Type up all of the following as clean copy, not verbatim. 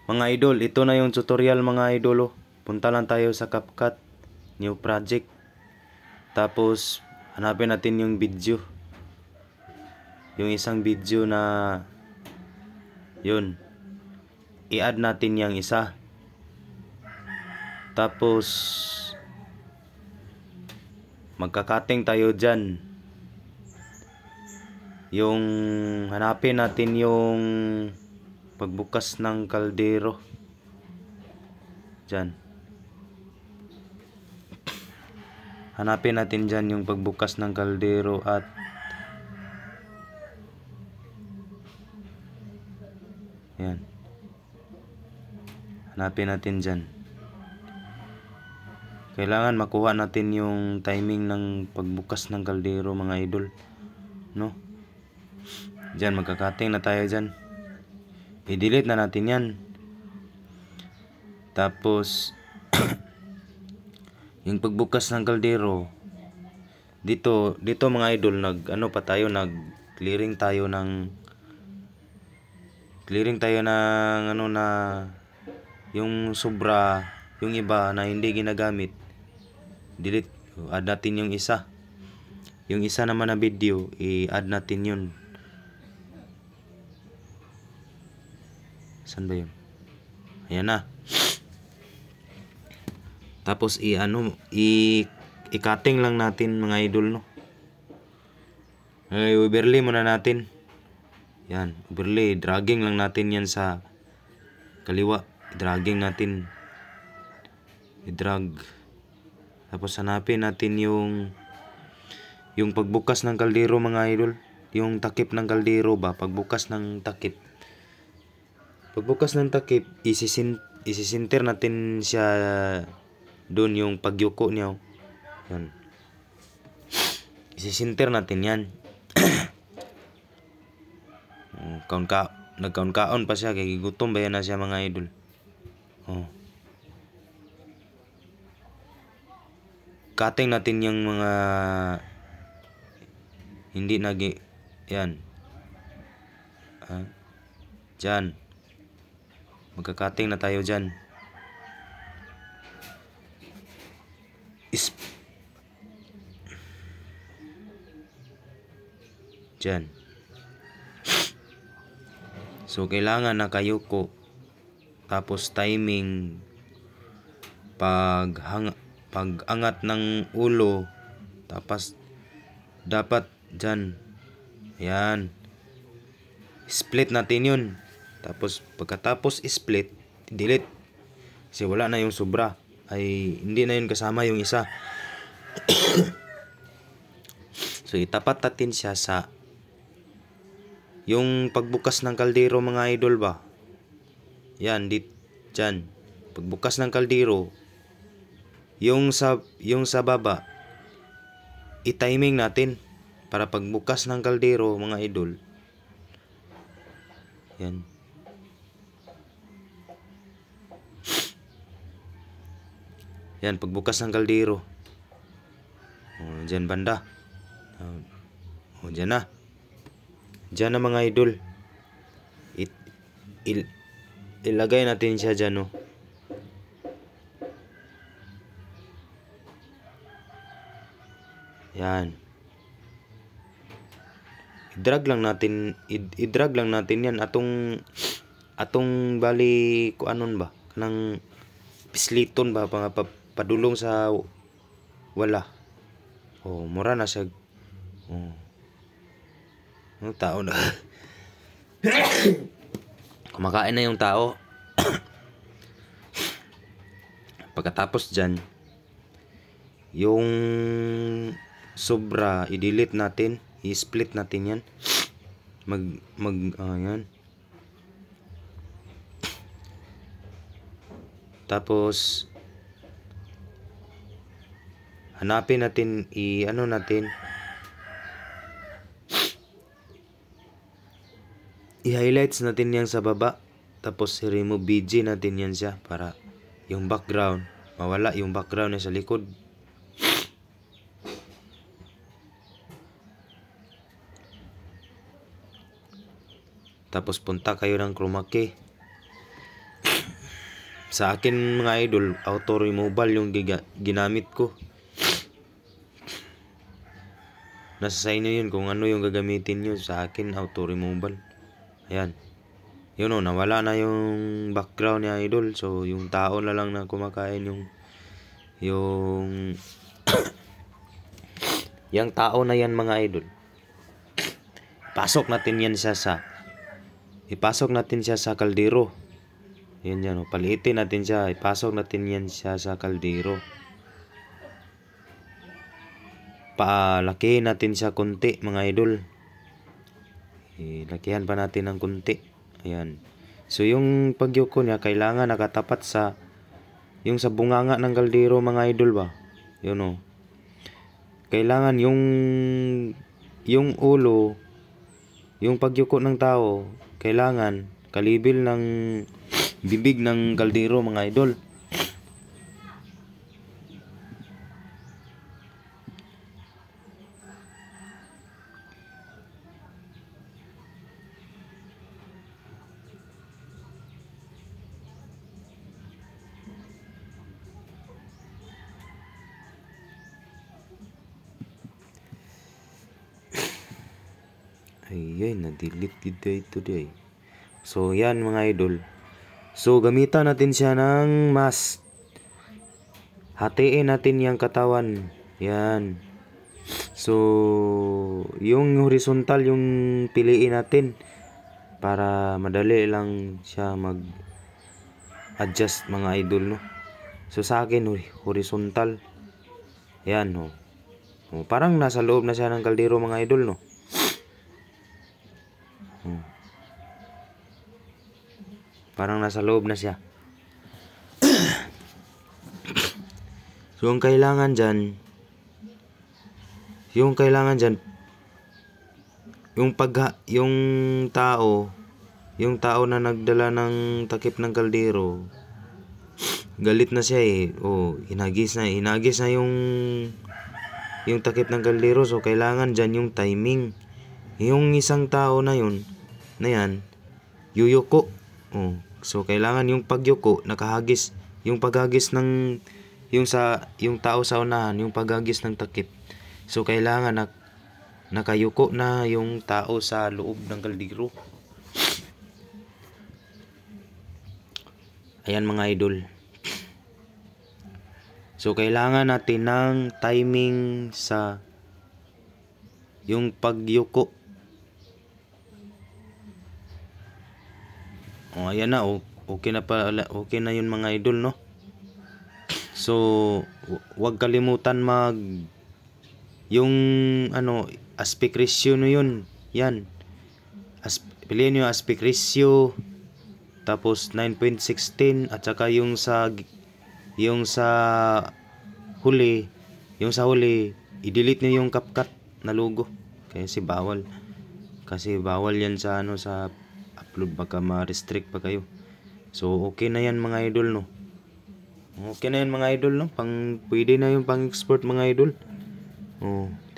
Mga idol, ito na yung tutorial mga idol. Punta lang tayo sa CapCut, new project. Tapos hanapin natin yung video. Yung isang video na yun. I-add natin yung isa. Tapos magka-cutting tayo dyan. Yung hanapin natin yung pagbukas ng kaldero. Dyan. Hanapin natin dyan yung pagbukas ng kaldero at yan. Hanapin natin dyan. Kailangan makuha natin yung timing ng pagbukas ng kaldero mga idol. No? Dyan, magkakating na tayo dyan. I-delete na natin yan. Tapos yung pagbukas ng kaldero dito mga idol, clearing tayo ng yung sobra, yung iba na hindi ginagamit. Delete, add natin yung isa. Yung isa naman na video, i-add natin yun. Saan ba yun? Ayan na. Tapos i-cutting lang natin mga idol, no. Overlay muna natin. Yan, overlay, dragging lang natin yan sa kaliwa. I-dragging natin. I-drag. Tapos hanapin natin yung pagbukas ng kaldero mga idol. Yung takip ng kaldero ba, pagbukas ng takip. Pagbukas ng takip, isisinter natin siya doon, yung pagyuko niya. Yan. Isisinter natin yan. Nagkaon-kaon pa siya, kaya gutom ba yan na siya mga idol. Cutting natin yung mga hindi yan. Dyan. Magka-cutting na tayo dyan. Dyan. So kailangan nakayuko. Tapos timing pag-angat ng ulo. Tapos dapat dyan. Ayan. Split natin yun. Tapos pagkatapos split, delete. Kasi wala na yung sobra. Ay hindi na yun kasama yung isa. So itapat natin siya sa yung pagbukas ng kaldero mga idol ba. Yan, dyan. Pagbukas ng kaldero, yung sa baba, i-timing natin para pagbukas ng kaldero mga idol. Yan. Yan, pagbukas ng kaldero. Dyan banda. Dyan na. Dyan na mga idol. Ilagay natin siya dyan, no. Yan. I-drag lang natin yan. Atong bali kuanon ba? Kanang pisliton ba? Padulong sa wala. Mura na siya. Ang tao na. Kumakain na yung tao. Pagkatapos dyan, yung sobra, i-delete natin. I-split natin yan. Yan. Tapos hanapin natin, i-highlights natin yan sa baba. Tapos i-remove BG natin yan siya para yung background, mawala yung background na sa likod. Tapos punta kayo ng chroma key. Sa akin mga idol, auto removal yung ginamit ko. Nasa sa inyo yun kung ano yung gagamitin nyo. Sa akin, auto removal. Ayan. Yun o, nawala na yung background ni idol. So, yung tao na lang na kumakain yung yung tao na yan mga idol. Ipasok natin siya sa kaldero. Yan yan o, paliitin natin siya. Ipasok natin yan siya sa kaldero. Palakihin natin siya konti mga idol. Lakihan pa natin ng konti. Ayan. So yung pagyuko niya kailangan nakatapat sa yung sa bunganga ng kaldero mga idol ba. Yun o. Kailangan yung ulo, yung pagyuko ng tao, kailangan kalibil ng bibig ng kaldero mga idol. Ayun, na-delete dito ito day. So, yan mga idol. So, gamitan natin siya ng mask. Hatiin natin yung katawan. Yan. So, yung horizontal yung piliin natin para madali lang siya mag-adjust mga idol, no? So, sa akin, horizontal. Yan, no? Parang nasa loob na siya ng kaldero mga idol, no? Parang nasa loob na siya. So, yung kailangan dyan, yung tao na nagdala ng takip ng kaldero, galit na siya eh. Hinagis na yung takip ng kaldero. So, kailangan dyan yung timing. Yung isang tao na yan, yuyuko. So kailangan yung pagyuko nakahagis, yung paghagis ng yung tao sa unahan, yung paghagis ng takip. So kailangan nakayuko na yung tao sa loob ng kaldero. Ayan mga idol. So kailangan natin ng timing sa yung pagyuko. Ayan na, okay na yun mga idol, no? So, wag kalimutan yung aspect ratio no yun. Yan. Piliin nyo aspect ratio, tapos 9.16 at saka yung sa huli, i-delete nyo yung CapCut na logo. Kasi bawal yan sa sa upload, baka ma-restrict pa kayo. So okay na yan mga idol, no? Okay na yan mga idol, no? Pwede na yung pang-export mga idol.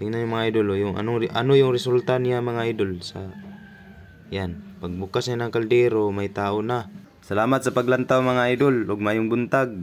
Tingnan yung mga idol, yung ano yung resulta niya mga idol sa yan. Pagbukas niya ng kaldero, may tao na. Salamat sa paglantaw mga idol, ug mayong buntag.